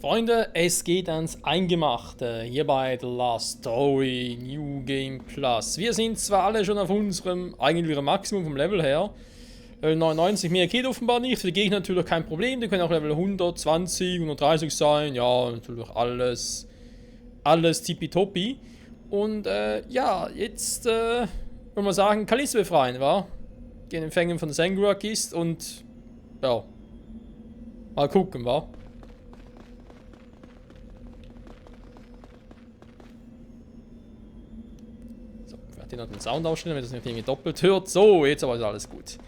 Freunde, es geht ans Eingemachte, hier bei The Last Story New Game Plus. Wir sind zwar alle schon auf unserem eigentlichen Maximum vom Level her, Level 99, mehr geht offenbar nicht, für die Gegner natürlich kein Problem, die können auch Level 120, 130 sein, ja, natürlich alles tippitoppi. Und ja, jetzt wollen wir sagen, Kalisse befreien, wa? Den Empfängen von Sengrak ist und ja, mal gucken, wa? Ich werde noch den Sound ausstellen, damit das nicht irgendwie doppelt hört. So, jetzt aber ist alles gut.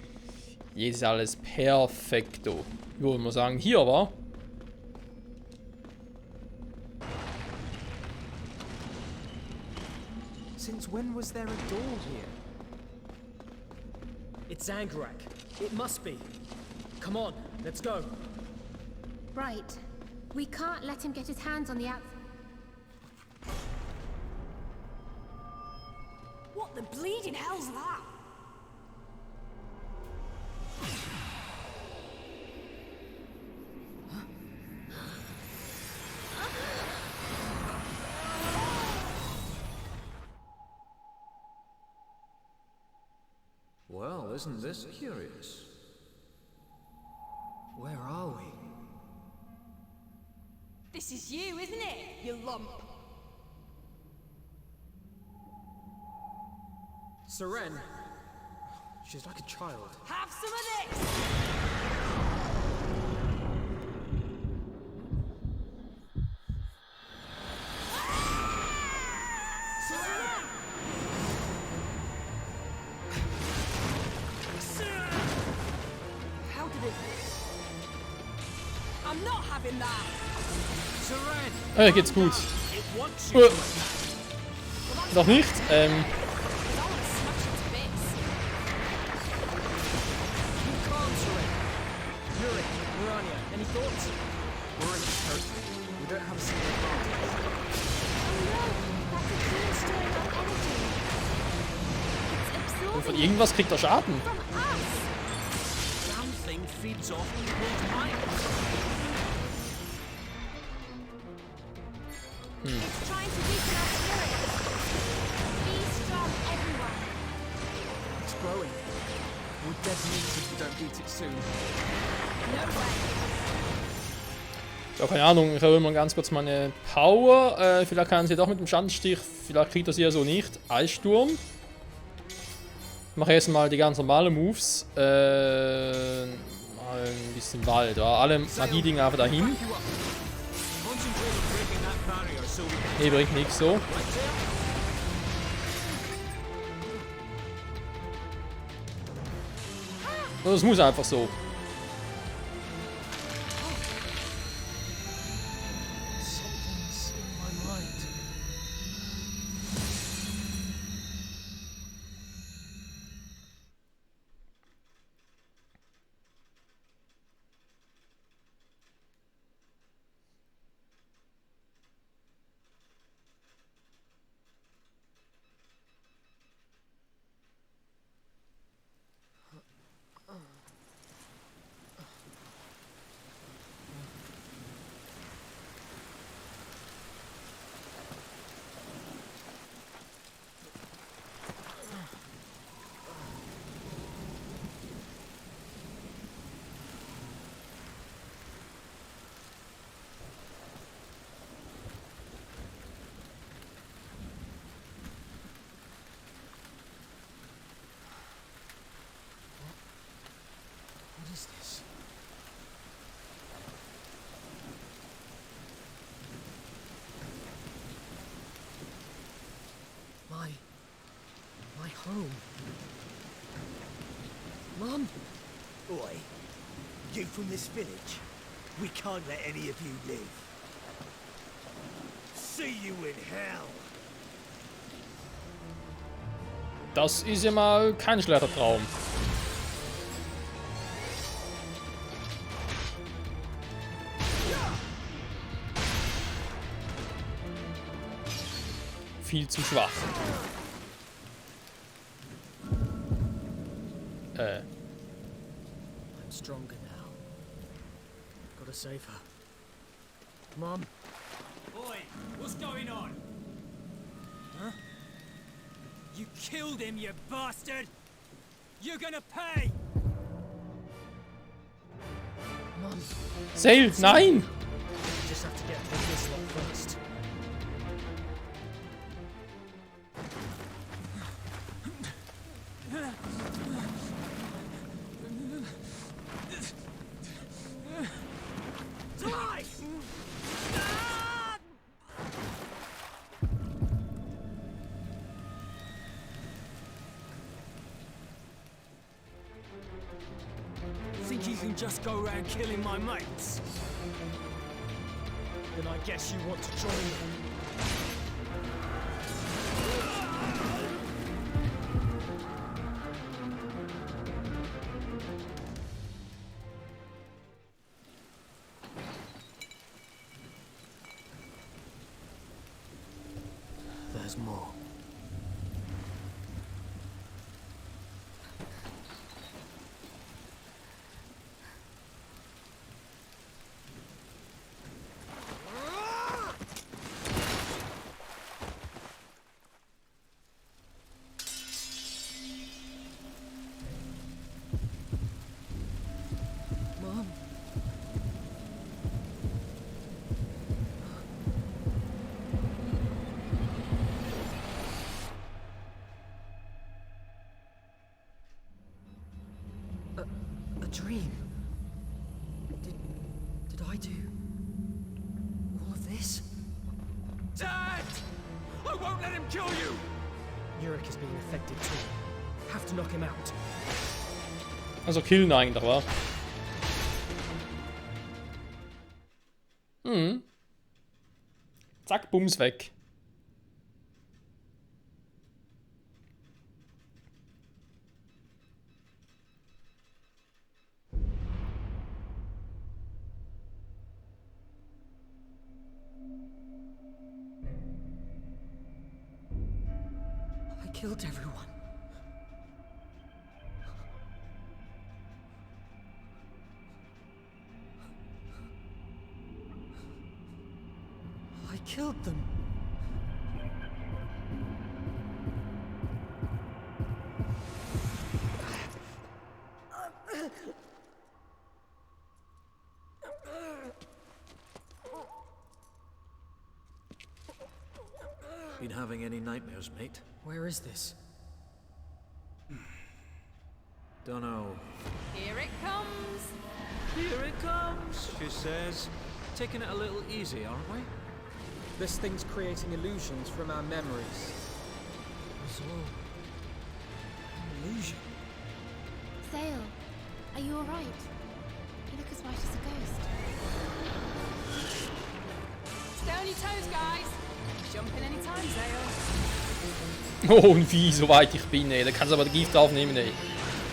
Jetzt ist alles perfekto. Ich würde mal sagen, hier war. Since when was there a door here? It's Zangarak. It must be. Come on, let's go. Right. We can't let him get his hands on the out. What the bleeding hell's that? Well, isn't this curious? Where are we? This is you, isn't it, you lump? Seren. She's like a child. Have some of this! How did it... I'm not having that! Seren! Geht's gut. It wants you. Noch nicht. I want to smash it to bits. You can't, Seren. Yuri, Mirania, any thoughts? We're in a territory. We don't have a single advantage. Oh no! That's a demon storing our energy. It's Und absorbing von it irgendwas kriegt er Schaden. from us. Damn thing feeds off people's minds. It's trying to weaken our spirit. Be strong, everyone. It's growing. We're dead meat if we don't eat it soon. No way. So, keine Ahnung, ich erhöhe mal ganz kurz meine Power. Vielleicht kann sie doch mit dem Schandstich, vielleicht kriegt er sie ja so nicht. Eissturm. Ich mache erstmal die ganz normalen Moves. Mal ein bisschen Wald. Ja. Alle Magie-Dinger einfach dahin. Back you up. Concentrate on breaking that barrier so we can... Nee, bringt nichts so. Right there? Das muss einfach so. Something's in my mind. What is this? My home. Mum? Oi, you from this village? We can't let any of you live. See you in hell. Das ist ja mal kein schlechter Traum. Viel zu schwach. I'm stronger now. Gotta save her. Mom, Oi, what's going on? Huh? You killed him, you bastard! You're gonna pay! Mom, Sail, nein! we just have to get through this lot first. Die! Think you can just go around killing my mates? Then I guess you want to join them. There's more. Mom. A dream. Did I do all of this? Dad! I won't let him kill you! Yurik is being affected too. Have to knock him out. Also killen eigentlich, wa? Zack, Bums weg. I killed everyone. I killed them. Been having any nightmares, mate? Where is this? Dunno. Here it comes. Here it comes, she says. Taking it a little easy, aren't we? This thing's creating illusions from our memories. It's all an illusion. Zale, are you alright? You look as white as a ghost. Stay on your toes, guys. Jump in any time, Zale. Oh, ein Vieh, soweit ich bin, ey. Da kannst du aber Gift aufnehmen, ey.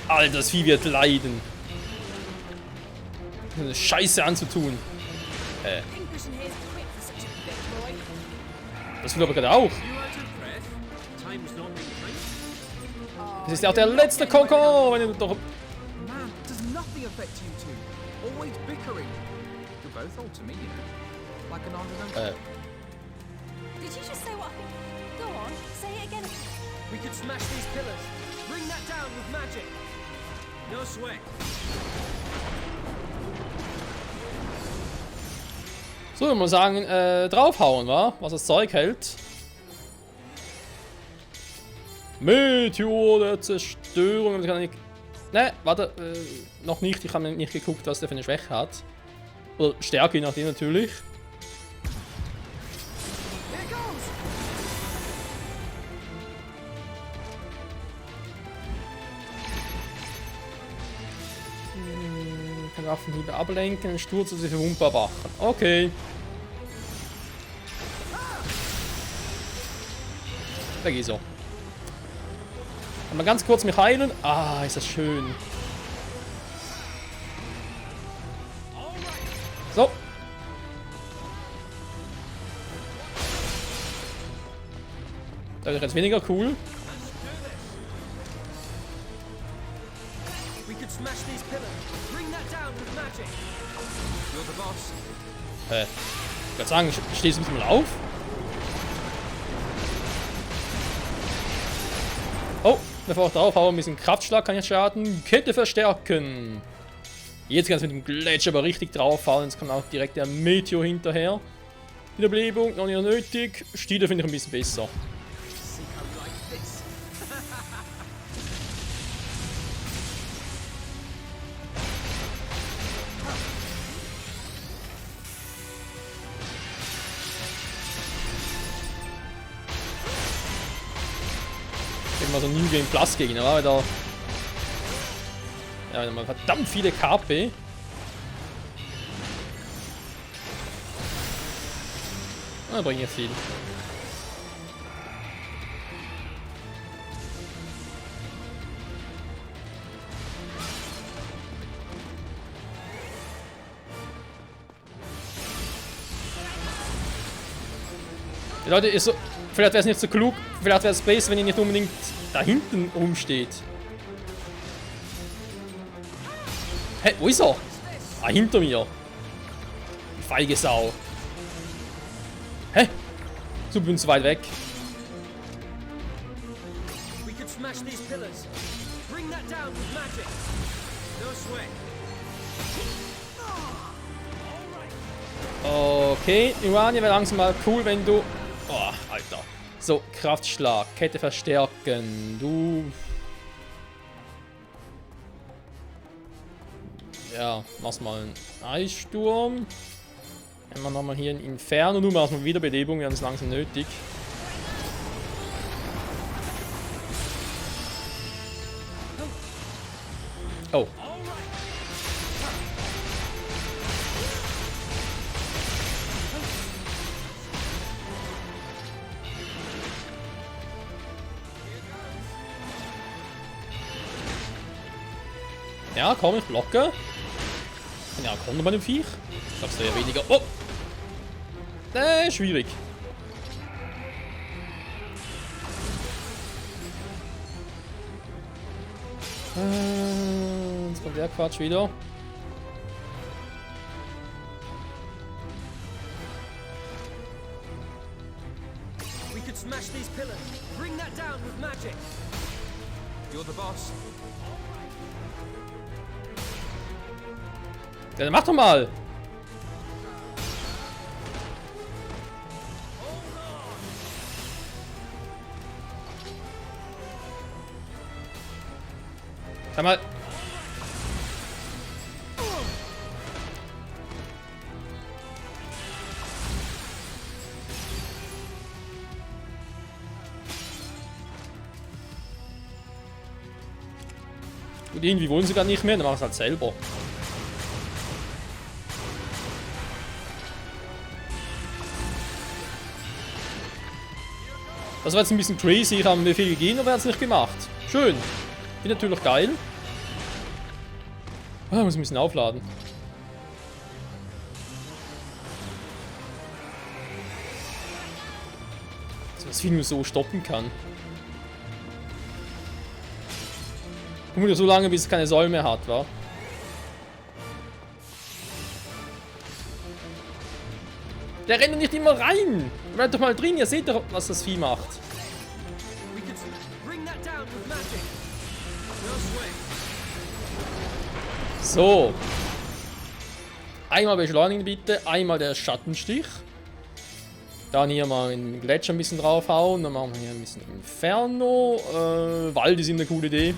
Alter, das Vieh wird leiden. Eine Scheiße anzutun. Pincushion here's quick for such a big boy. Das will aber gerade auch. You out of breath? Time's not been kind. Das ist ja auch der letzte Kokon, wenn du doch... Man, does nothing affect you two? Always bickering. You're both old to me, you know. Like an aunt and uncle. Did you just say what I think? Go on, say it again. We could smash these pillars. Bring that down with magic. No sweat. So, ich muss sagen, draufhauen, wa? Was das Zeug hält. Meteor der Zerstörung. Das kann ich... Ne, warte, noch nicht. Ich habe nicht geguckt, was der für eine Schwäche hat. Oder Stärke, je nachdem natürlich. Here goes! Kann Waffenhiebe ablenken, Sturz oder sie verwundbar machen. Okay. Da geht so. Mal ganz kurz mich heilen. Ah, ist das schön. So. Das ist jetzt weniger cool. We could smash these pillars. Bring that down with magic. You're the boss. Ich würde sagen, stehst du mal auf? Oh, bevor ich drauf haue, ein bisschen Kraftschlag kann ich schaden. Kette verstärken. Jetzt kann es mit dem Gletscher aber richtig draufhauen. Jetzt kommt auch direkt der Meteor hinterher. Wiederbelebung, noch nicht nötig. Stiele finde ich ein bisschen besser. See how you like this. Mal so ein New Game Plus Gegner, war wieder. Ja, wieder mal verdammt viele KP. Ah, bringt ja viel. Die Leute, ist so, vielleicht wäre es nicht so klug, vielleicht wäre es besser, wenn ihr nicht unbedingt da hinten rumsteht. Hä, wo ist er? Ah, hinter mir. Die feige Sau. Hä? So bin ich zu weit weg. We could smash these pillars. Bring that down with magic. No sweat. Okay, Urania wäre langsam mal cool, wenn du... Oh, Alter. So, Kraftschlag, Kette verstärken. Du... Ja, machst mal einen Eissturm. Wenn wir nochmal hier ein Inferno, du machst mal Wiederbelebung, wir haben es langsam nötig. Oh. Ja, komm, ich blocke. Ja, kommt bei dem Viech. Ich glaube, es wäre weniger. Oh! Schwierig. Jetzt kommt der Quatsch wieder. We could smash these pillars. Bring that down with magic. You're the boss. Ja, dann mach doch mal! Sag mal. Gut, irgendwie wollen sie gar nicht mehr, dann machen sie halt selber. Das war jetzt ein bisschen crazy, ich habe mir viel gegeben, aber er hat es nicht gemacht. Schön. Bin natürlich geil. Ah, muss ein bisschen aufladen. Dass man das Vieh nur so stoppen kann. Guck mal, so lange, bis es keine Säule mehr hat, wa? Der rennt doch nicht immer rein! Bleibt doch mal drin, ihr seht doch, was das Vieh macht. We could bring that down with magic. No sweat. So. Einmal beschleunigen bitte, einmal der Schattenstich. Dann hier mal in den Gletscher ein bisschen draufhauen, dann machen wir hier ein bisschen Inferno. Wald ist eine coole Idee.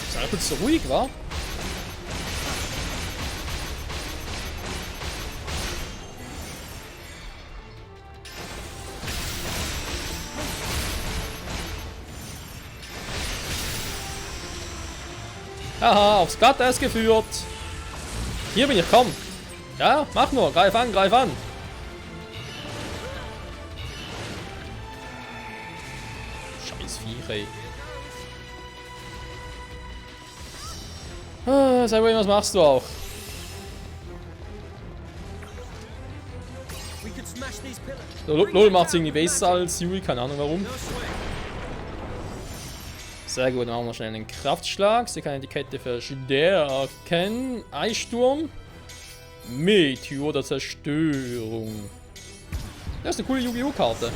Ist kurz so ruhig, wa? Haha, aufs Glatteis geführt. Hier bin ich, komm. Ja, mach nur, greif an, greif an. Scheiß Viech, ey. Cyberwing, was machst du auch? We could smash these pillars. So, LOL macht es irgendwie besser als Yui, keine Ahnung warum. No sway. Sehr gut, dann machen wir schnell einen Kraftschlag. Sie kann die Kette verstärken. Eissturm. Meteor der Zerstörung. Das ist eine coole Yu-Gi-Oh! Karte.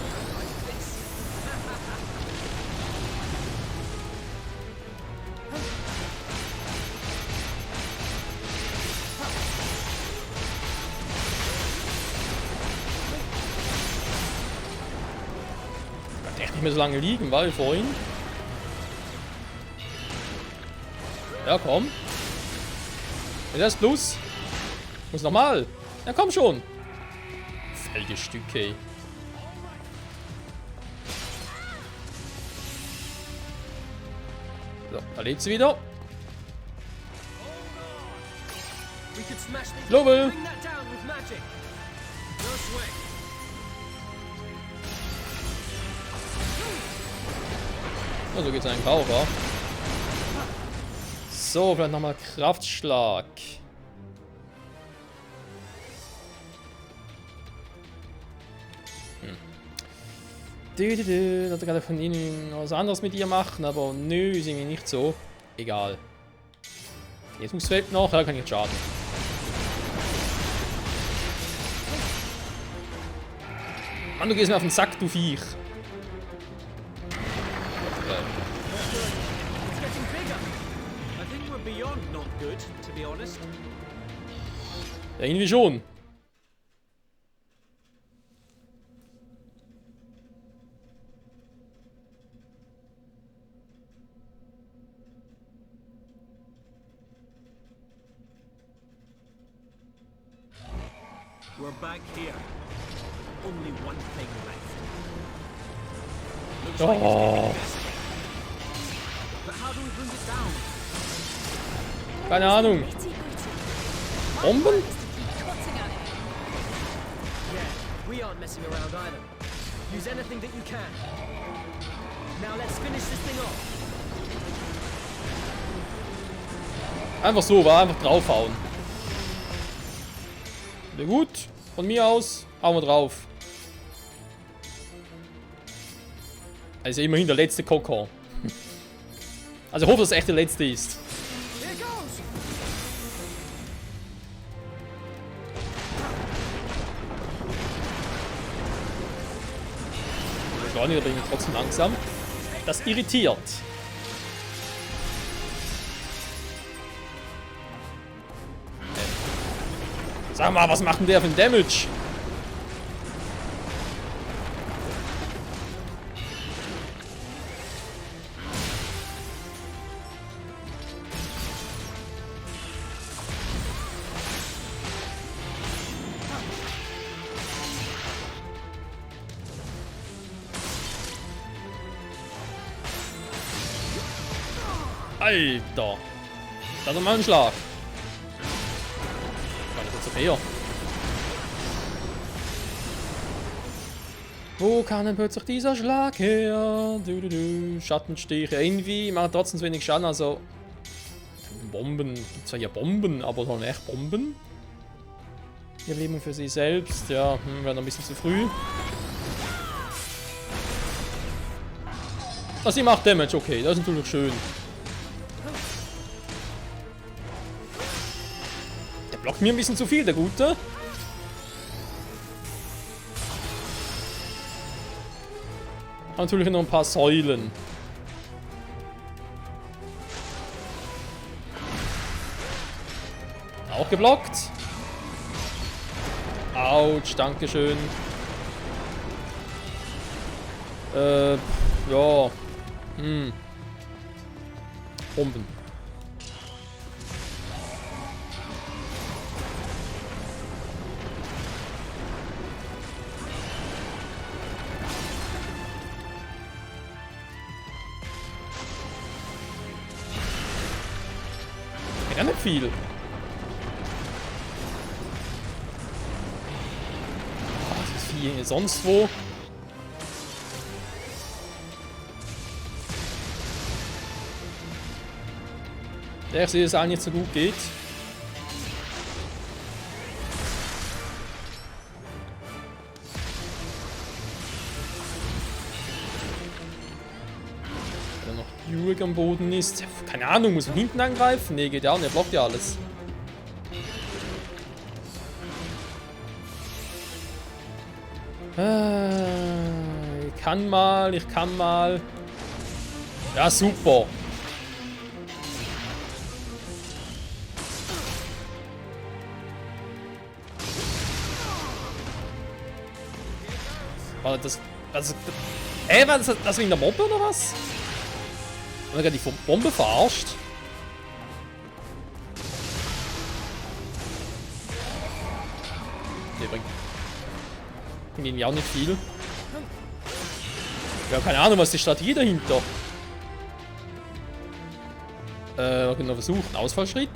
Kann echt nicht mehr so lange liegen, weil vorhin. Ja, komm. Das ist Plus. Muss nochmal. Ja, komm schon. Feige Stücke, ey. So, da lebt sie wieder. We could smash these. Global. Bring that down with magic. No sway. Ja, so geht's eigentlich auch, wa? So, vielleicht nochmal Kraftschlag. Ich wollte gerade von ihnen was anderes mit ihr machen, aber nö, ist irgendwie nicht so. Egal. Jetzt fehlt noch, ja, kann ich schaden. Mann, du gehst mir auf den Sack, du Viech. It's getting bigger. I think we're beyond not good, to be honest. Ja, irgendwie schon. We're back here. Only one thing left. Looks like it's getting messy. But how do we bring it down? Keine Ahnung. Bomben? Is to keep cutting at it. Yeah, we aren't messing around either. Use anything that you can. Now let's finish this thing off. Einfach so, war einfach draufhauen. Ja, gut, von mir aus, hauen wir drauf. Also immerhin der letzte Kokon. Also ich hoffe, dass es echt der letzte ist. Here goes. Beschleuniger bin ich trotzdem langsam. Das irritiert. Sag mal, was macht denn der für ein Damage? Alter. Das ist mal ein Schlag. War das jetzt okay? Ja. Wo kann denn plötzlich dieser Schlag her? Schattenstiche. Irgendwie macht trotzdem zu wenig Schaden. Also. Bomben. Gibt zwar ja Bomben, aber sollen echt Bomben? Ihr Leben für sich selbst. Ja, wäre noch ein bisschen zu früh. Also sie macht Damage, okay. Das ist natürlich schön. Der blockt mir ein bisschen zu viel, der Gute. Natürlich noch ein paar Säulen. Auch geblockt. Autsch, dankeschön. Ja. Bomben. Ja, nicht viel. Das ist Vieh sonst wo. Ja, ich sehe, dass es allen nicht so gut geht. Buick am Boden ist. Keine Ahnung, muss man hinten angreifen? Nee, geht ja nicht, er blockt ja alles. Ich kann mal. Ja, super. War das. Was das wegen der Bombe oder was? Haben wir gerade die Bombe verarscht? Nee, bringt irgendwie auch nicht viel. Ja, keine Ahnung, was ist die Strategie dahinter? Wir können noch versuchen. Ausfallschritt.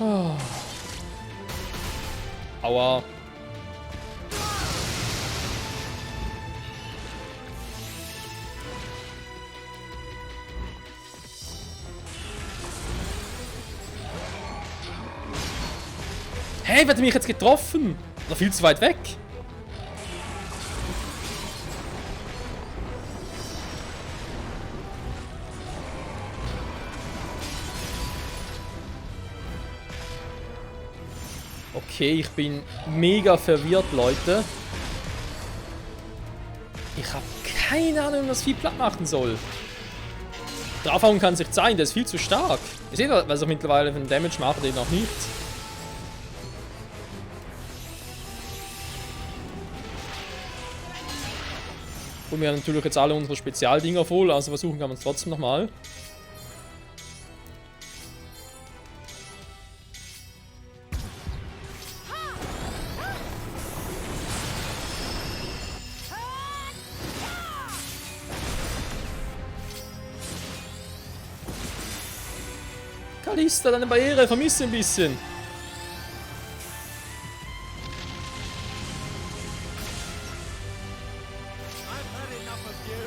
Oh. Aua. Hey, wer hat mich jetzt getroffen? Noch viel zu weit weg. Okay, ich bin mega verwirrt, Leute. Ich habe keine Ahnung, was viel platt machen soll. Draufhauen kann es nicht sein, der ist viel zu stark. Ihr seht, was er mittlerweile für einen Damage macht, den noch nicht. Und wir haben natürlich jetzt alle unsere Spezialdinger voll, also versuchen kann man es trotzdem nochmal. Kalista, deine Barriere, vermisse ein bisschen. I've had enough of you.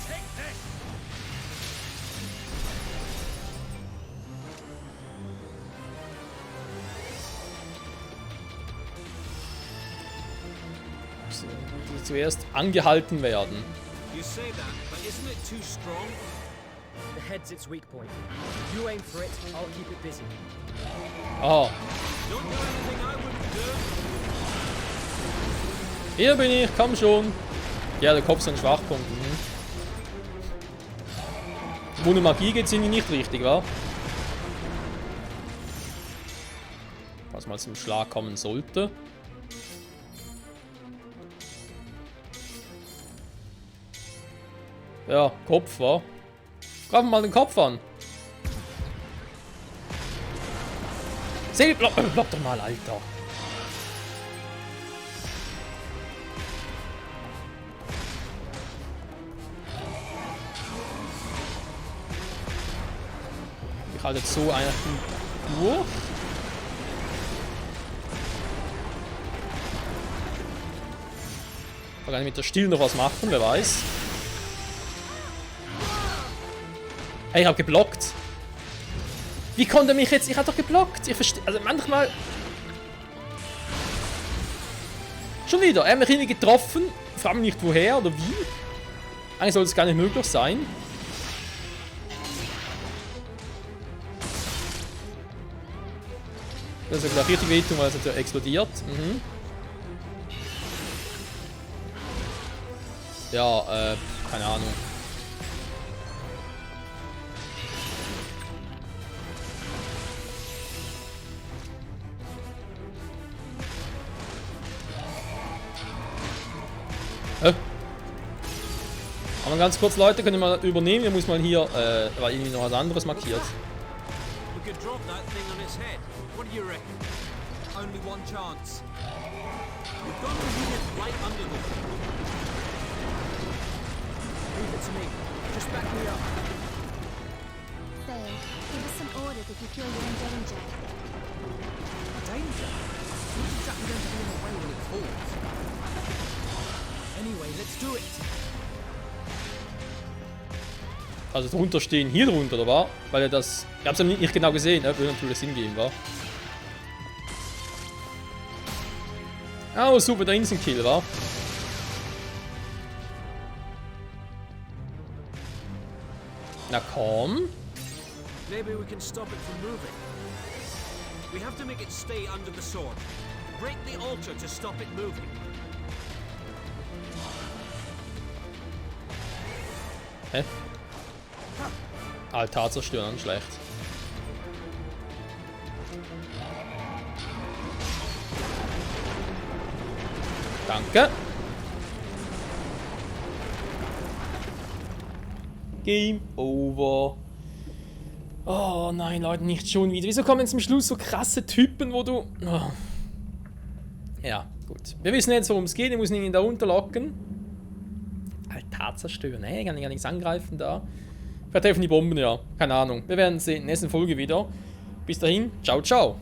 Take this. Die zuerst angehalten werden. You say that, but isn't it too strong? The head's its weak point. You aim for it, I'll keep it busy. Ah, Don't do anything I wouldn't do. hier bin ich, komm schon. Ja, der Kopf ist ein Schwachpunkt. Ohne Magie geht es irgendwie nicht richtig, wa? Was mal zum Schlag kommen sollte. Ja, Kopf, wa? Greifen wir mal den Kopf an. Block doch mal, Alter. Ich halte jetzt so einfach durch. Man kann mit der Stil noch was machen, wer weiß. Hey, ich hab geblockt. Wie konnte er mich jetzt... Ich hab doch geblockt. Ich verstehe... Also manchmal... Schon wieder. Er hat mich irgendwie getroffen. Ich frage mich nicht woher oder wie. Eigentlich soll es gar nicht möglich sein. Das ist gleich richtig wehtun, weil es natürlich explodiert. Mhm. Ja, keine Ahnung. Aber ganz kurz, Leute, können wir mal übernehmen. Wir müssen mal hier, war irgendwie noch was anderes markiert. We could drop that thing on its head. What do you reckon? Only one chance. We've got to hit it right under the thing. Leave it to me. Just back me up. Faye, give us some orders if you feel you're in danger. Danger? Who's exactly going to be in the way when it falls? Anyway, let's do it. Also drunter stehen, hier drunter, oder war? Weil er das... Ich hab's ja nicht genau gesehen, würde natürlich Sinn geben, war. Oh, super, der Instant-Kill, wa? Na komm. Maybe we can stop it from moving. We have to make it stay under the sword. Break the altar to stop it moving. Hä? Altar zerstören, schlecht. Danke. Game over. Oh nein, Leute, nicht schon wieder. Wieso kommen zum Schluss so krasse Typen, wo du... Oh. Ja, gut. Wir wissen jetzt, worum es geht. Ich muss ihn da runterlocken. Altar zerstören. Nee, kann ich gar nichts angreifen da. Vielleicht helfen die Bomben, ja. Keine Ahnung. Wir werden sehen in der nächsten Folge wieder. Bis dahin, ciao, ciao.